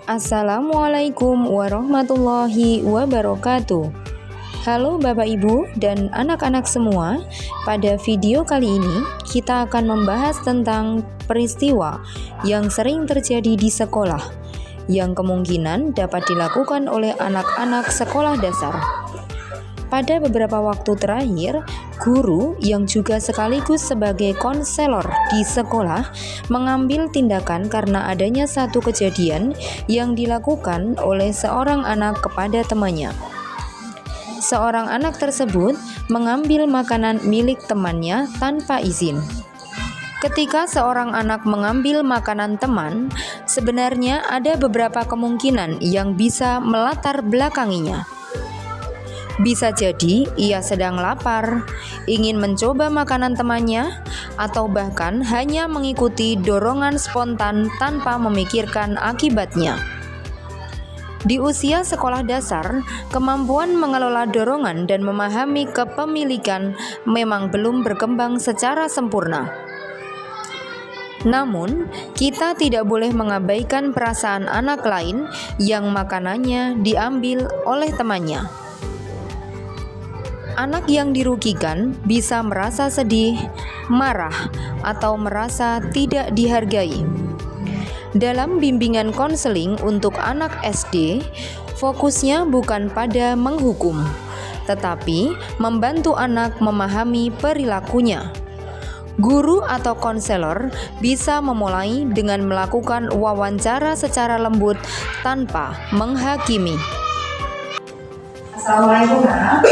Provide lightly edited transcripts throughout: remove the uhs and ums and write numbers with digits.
Assalamualaikum warahmatullahi wabarakatuh. Halo Bapak Ibu dan anak-anak semua. Pada video kali ini kita akan membahas tentang peristiwa yang sering terjadi di sekolah yang kemungkinan dapat dilakukan oleh anak-anak sekolah dasar. Pada beberapa waktu terakhir, guru yang juga sekaligus sebagai konselor di sekolah mengambil tindakan karena adanya satu kejadian yang dilakukan oleh seorang anak kepada temannya. Seorang anak tersebut mengambil makanan milik temannya tanpa izin. Ketika seorang anak mengambil makanan teman, sebenarnya ada beberapa kemungkinan yang bisa melatar belakanginya. Bisa jadi ia sedang lapar, ingin mencoba makanan temannya, atau bahkan hanya mengikuti dorongan spontan tanpa memikirkan akibatnya. Di usia sekolah dasar, kemampuan mengelola dorongan dan memahami kepemilikan memang belum berkembang secara sempurna. Namun, kita tidak boleh mengabaikan perasaan anak lain yang makanannya diambil oleh temannya. Anak yang dirugikan bisa merasa sedih, marah, atau merasa tidak dihargai. Dalam bimbingan konseling untuk anak SD, fokusnya bukan pada menghukum, tetapi membantu anak memahami perilakunya. Guru atau konselor bisa memulai dengan melakukan wawancara secara lembut tanpa menghakimi. Assalamualaikum nak.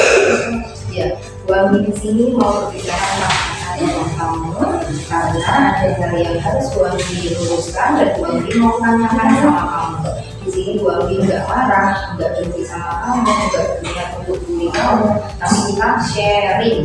Ya, Bu Ami di sini mau berbicara dengan kamu karena ada hal yang harus Bu Ami luruskan dan Bu Ami mau tanyakan sama kamu. Di sini Bu Ami nggak marah, nggak benci sama kamu, nggak berniat untuk bully kamu, tapi kita sharing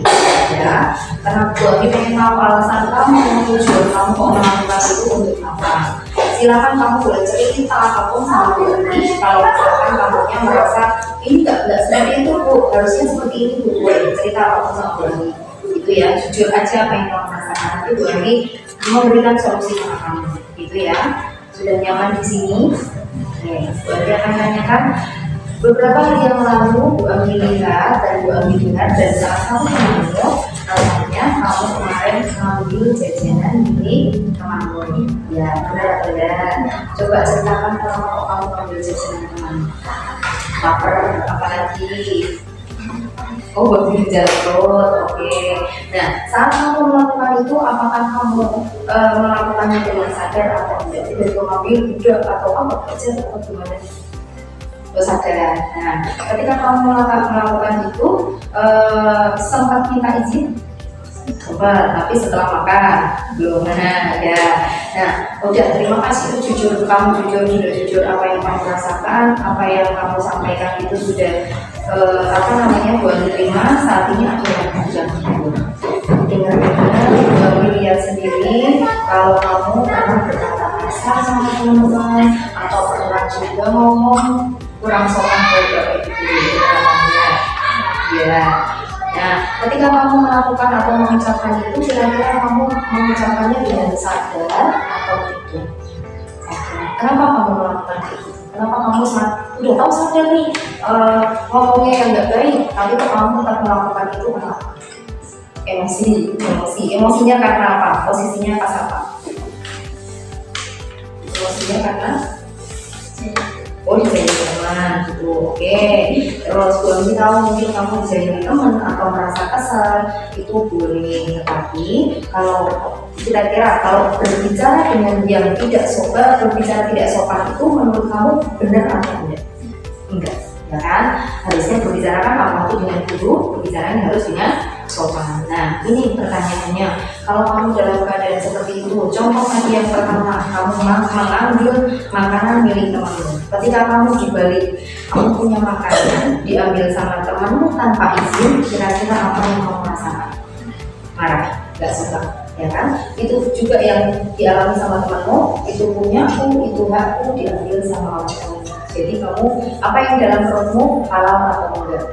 ya. Karena Bu Ami pengen tahu alasan kamu, tujuan kamu kok melakukan itu untuk apa. Silakan kamu boleh cerita apapun sama Bu Ami. Kalau misalkan kamunya merasa ini nggak seperti itu Bu, harusnya seperti ini Bu, boleh cerita apapun sama Bu Ami. Itu ya, jujur aja apa yang kamu rasakan, nanti Bu Ami memberikan solusi sama kamu. Gitu ya. Sudah nyaman di sini? Oke, Bu Ami akan tanyakan beberapa hari yang lalu Bu Ami lihat dan Bu Ami dengar dan saat kamu menunggu, katanya kamu kemarin mengambil jajanan milik temanmu. Ya, benar. Coba ceritakan kenapa kamu mengambil jajanan teman. Lapar, apalagi? Oh, babi jatuh. Oke. Nah, saat kamu melakukan itu, apakah kamu melakukannya dengan sadar atau tidak? Tidak mengambil udah atau apa aja atau gimana? Sadar. Nah, ketika kamu melakukan itu, sempat minta izin? Sempat, tapi setelah makan belum. Nah, ya. Nah, udah, terima kasih jujur, kamu jujur apa yang kamu rasakan, apa yang kamu sampaikan itu sudah buat diterima. Saat ini akhirnya kamu dengar lihat sendiri kalau kamu pernah berkata kasar sama teman-teman atau pernah juga ngomong kurang sopan ke bapak ibu. Ya. Nah, ketika kamu melakukan atau mengucapkan itu, kira-kira kamu mengucapkannya dengan sadar atau tidak? Kenapa kamu melakukan itu? Kenapa kamu udah tahu sadar nih ngomongnya yang nggak baik, tapi kamu tetap melakukan itu kenapa? Emosinya karena apa? Posisinya pas apa? Emosinya karena dijailin teman gitu, oke. Terus Bu Ami tahu mungkin kamu dijailin teman atau merasa kesal, itu boleh. Tetapi kalau kira-kira kalau berbicara dengan yang tidak sopan, berbicara tidak sopan itu menurut kamu benar atau tidak? Enggak, ya kan? Harusnya berbicara kan waktu dengan guru, berbicaranya harus dengan sopan. Nah, ini pertanyaannya, kalau kamu dalam keadaan seperti itu, contoh tadi yang pertama, kamu mengambil makanan milik temanmu. Ketika kamu dibalik, kamu punya makanan diambil sama temanmu tanpa izin, kira-kira apa yang kamu rasakan? Marah, gak suka, ya kan? Itu juga yang dialami sama temanmu, itu punya aku, itu hakku, diambil sama orang lain. Jadi kamu, apa yang dalam perutmu halal atau enggak?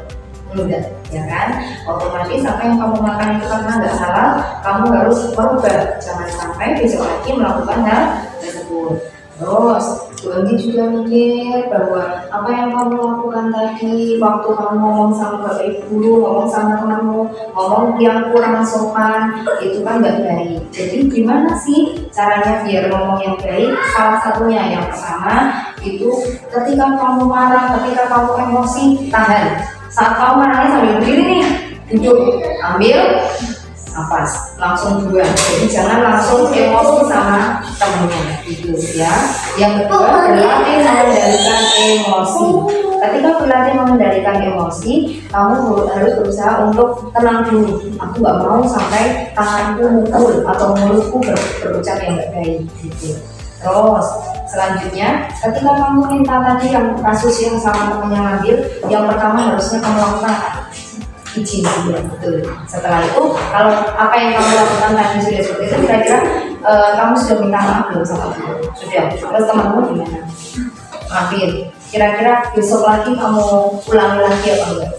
Enggak, ya kan? Otomatis apa yang kamu makan itu karena nggak halal, kamu harus merubah. Jangan sampai besok lagi melakukan hal tersebut. Terus Bu Anggi juga mikir bahwa apa yang kamu lakukan tadi waktu kamu ngomong sama bapak ibu guru, ngomong sama temanmu, ngomong yang kurang sopan, itu kan nggak baik. Jadi gimana sih caranya biar ngomong yang baik? Salah satunya yang pertama itu ketika kamu marah, ketika kamu emosi, tahan. Saat kamu marahnya sambil berdiri nih, duduk, ambil nafas, langsung buang. Jadi jangan langsung emosi sama temennya gitu ya. Yang kedua, berlatih mengendalikan emosi. Ketika berlatih mengendalikan emosi, kamu harus berusaha untuk tenang dulu. Aku nggak mau sampai tanganku mukul atau mulutku berucap yang nggak baik gitu. Terus selanjutnya, ketika kamu minta tadi yang kasus yang sama temennya ngambil, yang pertama harusnya kamu lakukan izin dulu, betul. Setelah itu, kalau apa yang kamu lakukan tadi sudah seperti itu, kira-kira kamu sudah minta maaf belum sama guru? Sudah. Terus temanmu gimana? Maafin. Kira-kira besok lagi kamu ulangi lagi apa enggak?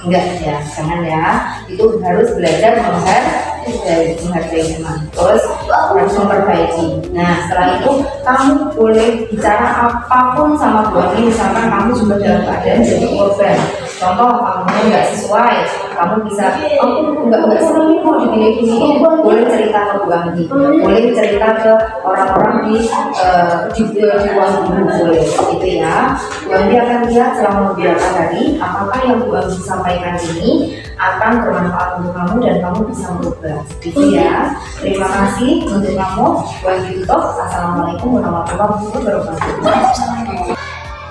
Enggak ya, jangan ya. Itu harus belajar menghargai teman. Terus harus memperbaiki. Nah, setelah itu kamu boleh bicara apapun sama Bu Anggi. Misalkan kamu juga dalam keadaan jadi korban. Contoh, kamu nggak sesuai, kamu bisa, aku nggak senang nih mau digini-gini. Boleh cerita ke Bu Anggi, boleh cerita ke orang-orang di ruang guru, boleh gitu ya. Bu Anggi akan lihat selama beberapa hari apakah yang Bu Anggi sampaikan ini akan bermanfaat untuk kamu dan kamu bisa berubah gitu ya. Terima kasih untuk kamu. Bu Anggi tutup. Assalamualaikum warahmatullahi wabarakatuh.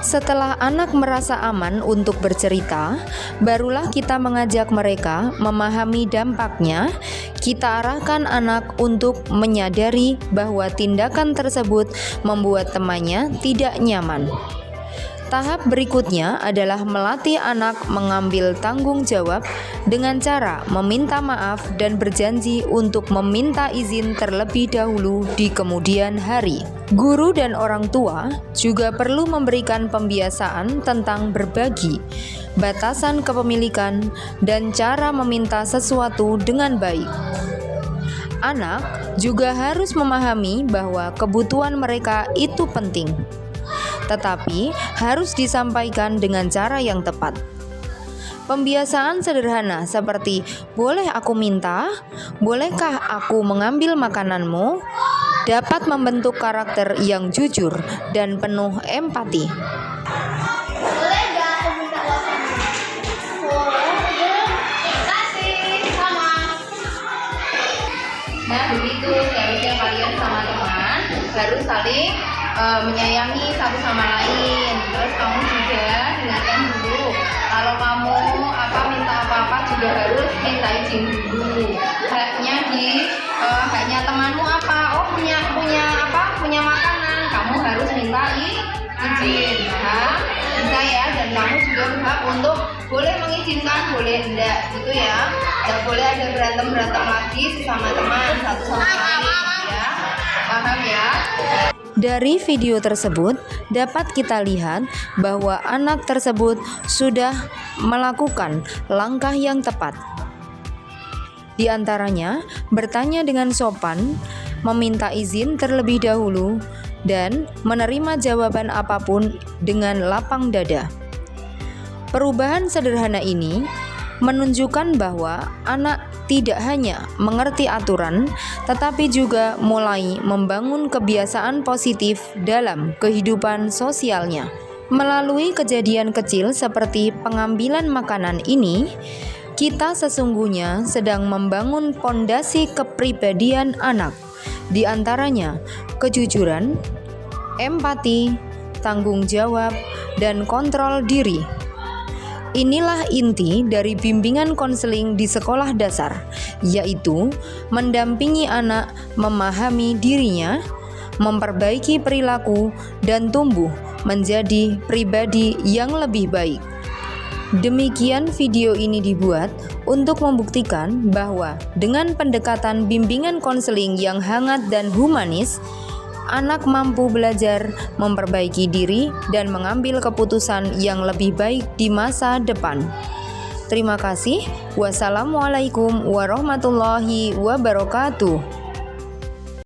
Setelah anak merasa aman untuk bercerita, barulah kita mengajak mereka memahami dampaknya. Kita arahkan anak untuk menyadari bahwa tindakan tersebut membuat temannya tidak nyaman. Tahap berikutnya adalah melatih anak mengambil tanggung jawab dengan cara meminta maaf dan berjanji untuk meminta izin terlebih dahulu di kemudian hari. Guru dan orang tua juga perlu memberikan pembiasaan tentang berbagi, batasan kepemilikan, dan cara meminta sesuatu dengan baik. Anak juga harus memahami bahwa kebutuhan mereka itu penting, tetapi harus disampaikan dengan cara yang tepat. Pembiasaan sederhana seperti "boleh aku minta?", "bolehkah aku mengambil makananmu?" dapat membentuk karakter yang jujur dan penuh empati. Boleh gak aku minta uang sama? Boleh. Kasih sama. Nah begitu seharusnya kalian sama teman harus saling menyayangi satu sama lain. Terus kamu juga dengarkan dulu. Kalau kamu minta apa-apa juga harus minta izin dulu. Haknya temanmu apa? Oh punya makanan. Kamu harus minta izin. Nah, bisa ya. Dan kamu juga berhak untuk boleh mengizinkan, boleh enggak gitu ya. Enggak boleh ada berantem lagi sesama teman satu sama lain ya. Paham ya? Dari video tersebut dapat kita lihat bahwa anak tersebut sudah melakukan langkah yang tepat. Di antaranya bertanya dengan sopan, meminta izin terlebih dahulu, dan menerima jawaban apapun dengan lapang dada. Perubahan sederhana ini menunjukkan bahwa anak tidak hanya mengerti aturan, tetapi juga mulai membangun kebiasaan positif dalam kehidupan sosialnya. Melalui kejadian kecil seperti pengambilan makanan ini, kita sesungguhnya sedang membangun pondasi kepribadian anak, di antaranya kejujuran, empati, tanggung jawab, dan kontrol diri. Inilah inti dari bimbingan konseling di sekolah dasar, yaitu mendampingi anak memahami dirinya, memperbaiki perilaku, dan tumbuh menjadi pribadi yang lebih baik. Demikian video ini dibuat untuk membuktikan bahwa dengan pendekatan bimbingan konseling yang hangat dan humanis, anak mampu belajar, memperbaiki diri, dan mengambil keputusan yang lebih baik di masa depan. Terima kasih. Wassalamualaikum warahmatullahi wabarakatuh.